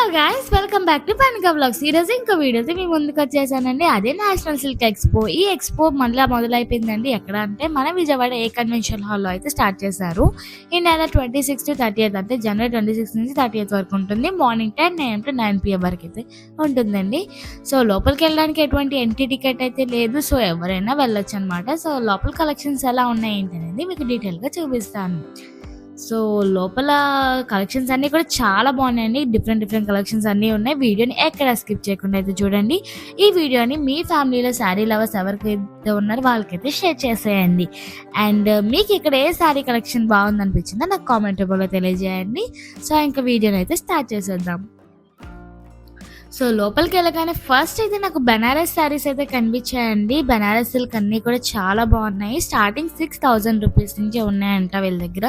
Hello guys, welcome back to Panika vlogs. ఈ రోజు ఇంకో వీడియోతో మీ ముందుకు వచ్చేసానండి. అదే నేషనల్ సిల్క్ ఎక్స్పో. ఈ ఎక్స్పో మళ్ళీ మొదలైపోయిందండి. ఎక్కడ అంటే మన విజయవాడ ఏ కన్వెన్షన్ హాల్లో అయితే స్టార్ట్ చేశారు. ఈ నెల 26 to 30th అంటే జనవరి 26 నుంచి 30th వరకు ఉంటుంది. మార్నింగ్ 10 AM to 9 PM వరకు అయితే ఉంటుందండి. సో లోపలికి వెళ్ళడానికి ఎటువంటి ఎంట్రీ టికెట్ అయితే లేదు. సో ఎవరైనా వెళ్ళొచ్చు అనమాట. సో లోపల కలెక్షన్స్ ఎలా ఉన్నాయి ఏంటి అనేది మీకు డీటెయిల్గా చూపిస్తాను. సో లోపల కలెక్షన్స్ అన్నీ కూడా చాలా బాగున్నాయండి. డిఫరెంట్ కలెక్షన్స్ అన్నీ ఉన్నాయి. వీడియోని ఎక్కడ స్కిప్ చేయకుండా అయితే చూడండి. ఈ వీడియోని మీ ఫ్యామిలీలో శారీ లవర్స్ ఎవరికైతే ఉన్నారో వాళ్ళకైతే షేర్ చేసేయండి. అండ్ మీకు ఇక్కడ ఏ శారీ కలెక్షన్ బాగుంది అనిపించిందో నాకు కామెంట్ రూపంలో తెలియజేయండి. సో ఇంకా వీడియోని అయితే స్టార్ట్ చేసేద్దాం. సో లోపలికి వెళ్ళగానే ఫస్ట్ అయితే నాకు బెనారస్ శారీస్ అయితే కనిపించాయండి. బెనారస్ సిల్క్ అన్నీ కూడా చాలా బాగున్నాయి. స్టార్టింగ్ 6,000 రూపీస్ నుంచి ఉన్నాయంట వీళ్ళ దగ్గర.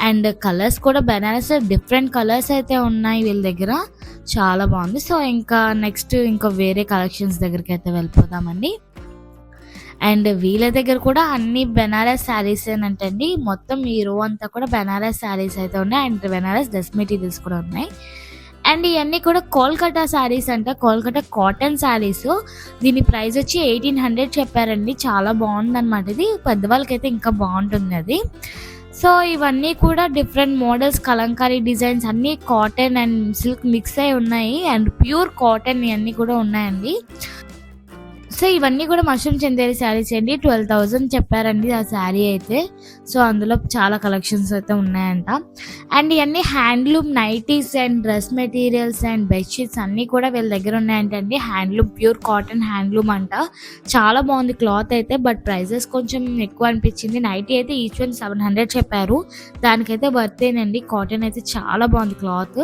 అండ్ కలర్స్ కూడా బెనారస్ డిఫరెంట్ కలర్స్ అయితే ఉన్నాయి వీళ్ళ దగ్గర. చాలా బాగుంది. సో ఇంకా నెక్స్ట్ ఇంకా వేరే కలెక్షన్స్ దగ్గరికి అయితే వెళ్ళిపోదామండి. అండ్ వీళ్ళ దగ్గర కూడా అన్ని బెనారస్ శారీస్ ఏనంటండి. మొత్తం ఈ రో అంతా కూడా బెనారస్ శారీస్ అయితే ఉన్నాయి. అండ్ బెనారస్ డ్రెస్ మెటీరియల్స్ కూడా ఉన్నాయి. అండ్ ఇవన్నీ కూడా కోల్కతా శారీస్ అంట. కోల్కతా కాటన్ శారీస్. దీని ప్రైస్ వచ్చి 1800 చెప్పారండి. చాలా బాగుందన్నమాట. ఇది పెద్దవాళ్ళకైతే ఇంకా బాగుంటుంది అది. సో ఇవన్నీ కూడా డిఫరెంట్ మోడల్స్, కలంకారీ డిజైన్స్ అన్నీ కాటన్ అండ్ సిల్క్ మిక్స్ అయి ఉన్నాయి. అండ్ ప్యూర్ కాటన్ ఇవన్నీ కూడా ఉన్నాయండి. సో ఇవన్నీ కూడా మష్రూమ్ చందేరి శారీస్ అండి. 12,000 చెప్పారండి ఆ శారీ అయితే. సో అందులో చాలా కలెక్షన్స్ అయితే ఉన్నాయంట. అండ్ ఇవన్నీ handloom nighties and dress materials and bedsheets అన్నీ కూడా వీళ్ళ దగ్గర ఉన్నాయంటండి. హ్యాండ్లూమ్ ప్యూర్ కాటన్ హ్యాండ్లూమ్ అంట. చాలా బాగుంది క్లాత్ అయితే. బట్ ప్రైజెస్ కొంచెం ఎక్కువ అనిపించింది. నైటీ అయితే ఈచ్ వన్ 700 చెప్పారు. దానికైతే వర్తేనండి. కాటన్ అయితే చాలా బాగుంది క్లాత్.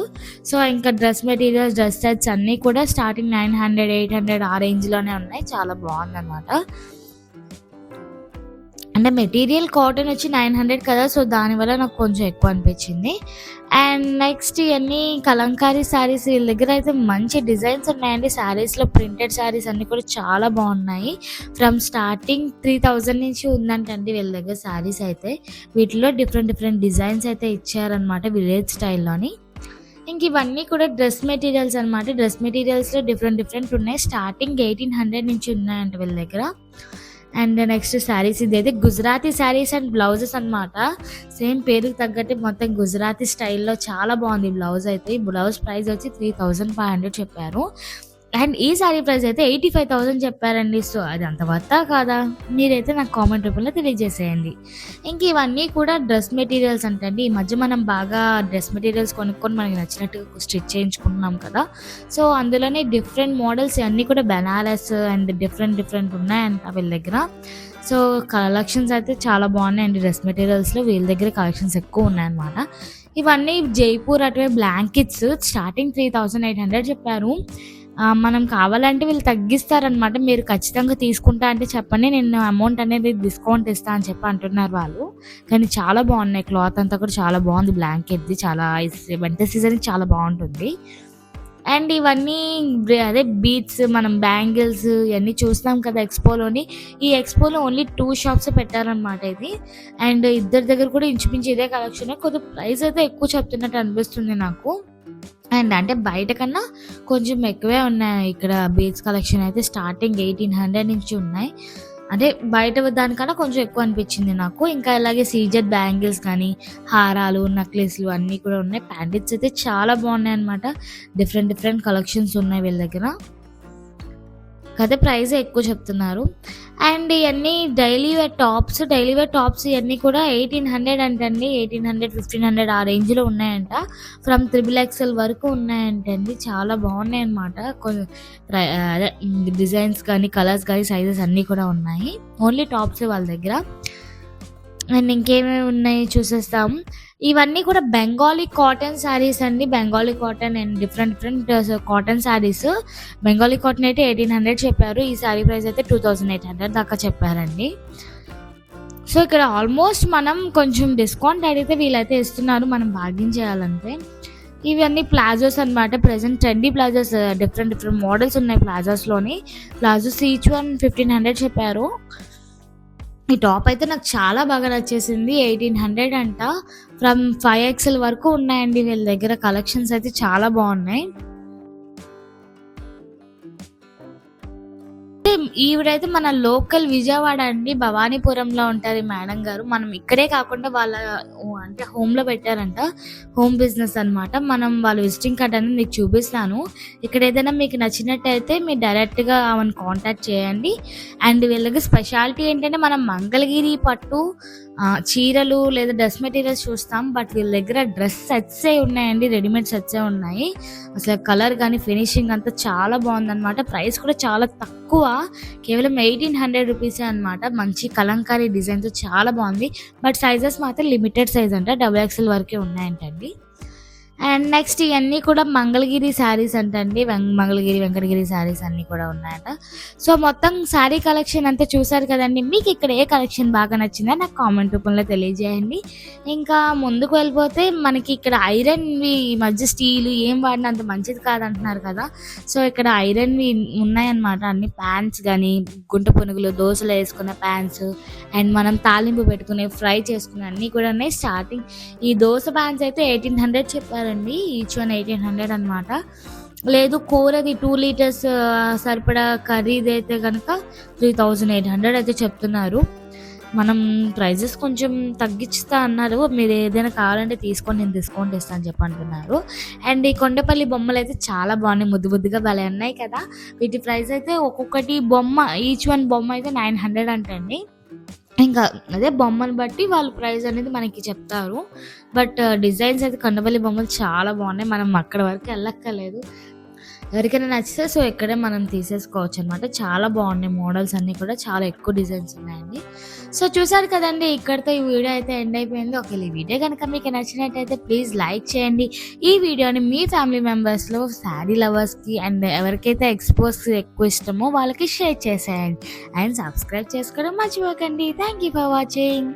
సో ఇంకా డ్రెస్ మెటీరియల్స్, డ్రెస్ సెట్స్ అన్నీ కూడా స్టార్టింగ్ 900, 800 ఆ రేంజ్లోనే ఉన్నాయి. చాలా బాగుందన్నమాట. అంటే మెటీరియల్ కాటన్ వచ్చి 900 కదా. సో దానివల్ల నాకు కొంచెం ఎక్కువ అనిపించింది. అండ్ నెక్స్ట్ ఇవన్నీ కలంకారీ శారీస్. వీళ్ళ దగ్గర అయితే మంచి డిజైన్స్ ఉన్నాయండి. శారీస్లో ప్రింటెడ్ శారీస్ అన్నీ కూడా చాలా బాగున్నాయి. ఫ్రమ్ స్టార్టింగ్ 3,000 నుంచి ఉందంటండి వీళ్ళ దగ్గర శారీస్ అయితే. వీటిలో డిఫరెంట్ డిజైన్స్ అయితే ఇచ్చారనమాట విలేజ్ స్టైల్లోని. ఇంక ఇవన్నీ కూడా డ్రెస్ మెటీరియల్స్ అనమాట. డ్రెస్ మెటీరియల్స్లో డిఫరెంట్ ఉన్నాయి. స్టార్టింగ్ 1800 నుంచి ఉన్నాయంట వీళ్ళ దగ్గర. అండ్ నెక్స్ట్ శారీస్ ఇదైతే గుజరాతీ శారీస్ అండ్ బ్లౌజెస్ అనమాట. సేమ్ పేరుకి తగ్గట్టు మొత్తం గుజరాతీ స్టైల్లో చాలా బాగుంది బ్లౌజ్ అయితే. ఈ బ్లౌజ్ ప్రైస్ వచ్చి 3,500 చెప్పారు. అండ్ ఈ శారీ ప్రైస్ అయితే 85,000 చెప్పారండి. సో అది అంత వర్తా కాదా మీరైతే నాకు కామెంట్ రూపంలో తెలియజేసేయండి. ఇంక ఇవన్నీ కూడా డ్రెస్ మెటీరియల్స్ అంటండి. ఈ మధ్య మనం బాగా డ్రెస్ మెటీరియల్స్ కొనుక్కొని మనకి నచ్చినట్టు స్టిచ్ చేయించుకుంటున్నాం కదా. సో అందులోనే డిఫరెంట్ మోడల్స్ అన్నీ కూడా బెనారస్ అండ్ డిఫరెంట్ ఉన్నాయంట వీళ్ళ దగ్గర. సో కలెక్షన్స్ అయితే చాలా బాగున్నాయండి. డ్రెస్ మెటీరియల్స్లో వీళ్ళ దగ్గర కలెక్షన్స్ ఎక్కువ ఉన్నాయన్నమాట. ఇవన్నీ జైపూర్ అటువే బ్లాంకెట్స్. స్టార్టింగ్ 3,800 చెప్పారు. మనం కావాలంటే వీళ్ళు తగ్గిస్తారనమాట. మీరు ఖచ్చితంగా తీసుకుంటా అంటే చెప్పండి, నేను అమౌంట్ అనేది డిస్కౌంట్ ఇస్తా అని చెప్పి అంటున్నారు వాళ్ళు. కానీ చాలా బాగున్నాయి. క్లాత్ అంతా కూడా చాలా బాగుంది. బ్లాంకెట్ది చాలా వింటర్ సీజన్కి చాలా బాగుంటుంది. అండ్ ఇవన్నీ అదే బీట్స్, మనం బ్యాంగిల్స్ ఇవన్నీ చూస్తాం కదా ఎక్స్పోలోని. ఈ ఎక్స్పోలో ఓన్లీ 2 షాప్స్ పెట్టారనమాట ఇది. అండ్ ఇద్దరి దగ్గర కూడా ఇంచుమించు ఇదే కలెక్షన్. కొద్దిగా ప్రైస్ అయితే ఎక్కువ చెప్తున్నట్టు అనిపిస్తుంది నాకు. అండ్ అంటే బయట కన్నా కొంచెం ఎక్కువే ఉన్నాయి ఇక్కడ. బీట్స్ కలెక్షన్ అయితే స్టార్టింగ్ 1800 నుంచి ఉన్నాయి. అంటే బయట దానికన్నా కొంచెం ఎక్కువ అనిపించింది నాకు. ఇంకా అలాగే సీజెడ్ బ్యాంగిల్స్ కానీ, హారాలు, నెక్లెస్లు అన్నీ కూడా ఉన్నాయి. ప్యాండిల్స్ అయితే చాలా బాగున్నాయి అనమాట. డిఫరెంట్ కలెక్షన్స్ ఉన్నాయి వీళ్ళ దగ్గర. కదా ప్రైస్ ఎక్కువ చెప్తున్నారు. అండ్ ఇవన్నీ డైలీ వేర్ టాప్స్ ఇవన్నీ కూడా 1800 అంటండి. 1800, 1500 ఆ రేంజ్లో ఉన్నాయంట. ఫ్రమ్ 3XL వరకు ఉన్నాయంటండి. చాలా బాగున్నాయి అనమాట. అదే డిజైన్స్ కానీ, కలర్స్ కానీ, సైజెస్ అన్నీ కూడా ఉన్నాయి. ఓన్లీ టాప్స్ వాళ్ళ దగ్గర. అండ్ ఇంకేమేమి ఉన్నాయి చూసేస్తాం. ఇవన్నీ కూడా బెంగాలీ కాటన్ శారీస్ అండి. Bengali cotton and different cotton saris. Bengali cotton అయితే 1800 చెప్పారు. ఈ శారీ ప్రైస్ అయితే 2,800 దాకా చెప్పారండి. సో ఇక్కడ ఆల్మోస్ట్ మనం కొంచెం డిస్కౌంట్ అడిగితే వీళ్ళైతే ఇస్తున్నారు, మనం బార్గెన్ చేయాలంటే. ఇవన్నీ ప్లాజోస్ అనమాట. Present trendy palazzos. Different models ఉన్నాయి ప్లాజోస్లోని. ప్లాజోస్ ఈచ్ వన్ 1,500 చెప్పారు. ఈ టాప్ అయితే నాకు చాలా బాగా నచ్చేసింది. 1800 అంట. ఫ్రమ్ 5XL వరకు ఉన్నాయండి వీళ్ళ దగ్గర. కలెక్షన్స్ అయితే చాలా బాగున్నాయి. ఈవిడైతే మన లోకల్ విజయవాడ అండి, భవానీపురంలో ఉంటారు ఈ మేడం గారు. మనం ఇక్కడే కాకుండా వాళ్ళ అంటే హోమ్‌లో పెట్టారంట. హోమ్ బిజినెస్ అనమాట. మనం వాళ్ళ విజిటింగ్ కార్డ్ అనేది మీకు చూపిస్తాను. ఇక్కడ ఏదైనా మీకు నచ్చినట్టయితే మీరు డైరెక్ట్‌గా ఆమెను కాంటాక్ట్ చేయండి. అండ్ వీళ్ళకి స్పెషాలిటీ ఏంటంటే మనం మంగళగిరి పట్టు చీరలు లేదా డ్రెస్ మెటీరియల్స్ చూస్తాం. బట్ వీళ్ళ దగ్గర డ్రెస్ సెట్సే ఉన్నాయండి, రెడీమేడ్ సెట్సే ఉన్నాయి. అసలు కలర్ కానీ ఫినిషింగ్ అంతా చాలా బాగుందన్నమాట. ప్రైస్ కూడా చాలా తక్కువ, కేవలం 1800 రూపీసే అనమాట. మంచి కలంకారీ డిజైన్తో చాలా బాగుంది. బట్ సైజెస్ మాత్రం లిమిటెడ్ సైజ్ అంట, XXL వరకే ఉన్నాయంటండి. అండ్ నెక్స్ట్ ఇవన్నీ కూడా మంగళగిరి శారీస్ అంటండి. మంగళగిరి వెంకటగిరి శారీస్ అన్నీ కూడా ఉన్నాయట. సో మొత్తం శారీ కలెక్షన్ అంతా చూసారు కదండి. మీకు ఇక్కడ ఏ కలెక్షన్ బాగా నచ్చిందో నాకు కామెంట్ రూపంలో తెలియజేయండి. ఇంకా ముందుకు వెళ్ళిపోతే మనకి ఇక్కడ ఐరన్వి ఈ మధ్య స్టీల్ ఏం వాడినా అంత మంచిది కాదంటున్నారు కదా. సో ఇక్కడ ఐరన్వి ఉన్నాయన్నమాట. అన్ని ప్యాన్స్ కానీ, గుంట పునుగులు, దోశలు వేసుకునే ప్యాన్స్, అండ్ మనం తాలింపు పెట్టుకునే, ఫ్రై చేసుకునే అన్నీ కూడా ఉన్నాయి. స్టార్టింగ్ ఈ దోశ ప్యాన్స్ అయితే 1800 చెప్పారండి. ఈచ్ వన్ 1800 అనమాట. లేదు కూరది 2 లీటర్స్ సరిపడా కర్రీది అయితే కనుక 3800 అయితే చెప్తున్నారు. మనం ప్రైజెస్ కొంచెం తగ్గిస్తా అన్నారు. మీరు ఏదైనా కావాలంటే తీసుకోండి, నేను డిస్కౌంట్ ఇస్తాను అని చెప్పి అంటున్నారు. అండ్ ఈ కొండపల్లి బొమ్మలు అయితే చాలా బాగున్నాయి, ముద్దు ముద్దుగా భలే ఉన్నాయి కదా. వీటి ప్రైస్ అయితే ఒక్కొక్కటి బొమ్మ, ఈచ్ వన్ బొమ్మ అయితే 900 అంటండి. ఇంకా అదే బొమ్మను బట్టి వాళ్ళు ప్రైస్ అనేది మనకి చెప్తారు. బట్ డిజైన్స్ అయితే కొండపల్లి బొమ్మలు చాలా బాగున్నాయి. మనం అక్కడ వరకు వెళ్ళక్కర్లేదు, ఎవరికైనా నచ్చితే సో ఇక్కడే మనం తీసేసుకోవచ్చు అనమాట. చాలా బాగున్నాయి మోడల్స్ అన్నీ కూడా, చాలా ఎక్కువ డిజైన్స్ ఉన్నాయండి. సో చూసారు కదండి, ఇక్కడితో ఈ వీడియో అయితే ఎండ్ అయిపోయింది. ఒకవేళ ఈ వీడియో కనుక మీకు నచ్చినట్టయితే ప్లీజ్ లైక్ చేయండి. ఈ వీడియోని మీ ఫ్యామిలీ మెంబర్స్లో శారీ లవర్స్కి అండ్ ఎవరికైతే ఎక్స్పోస్ ఎక్కువ ఇష్టమో వాళ్ళకి షేర్ చేసేయండి. అండ్ సబ్స్క్రైబ్ చేసుకోవడం మర్చిపోకండి. Thank you for watching.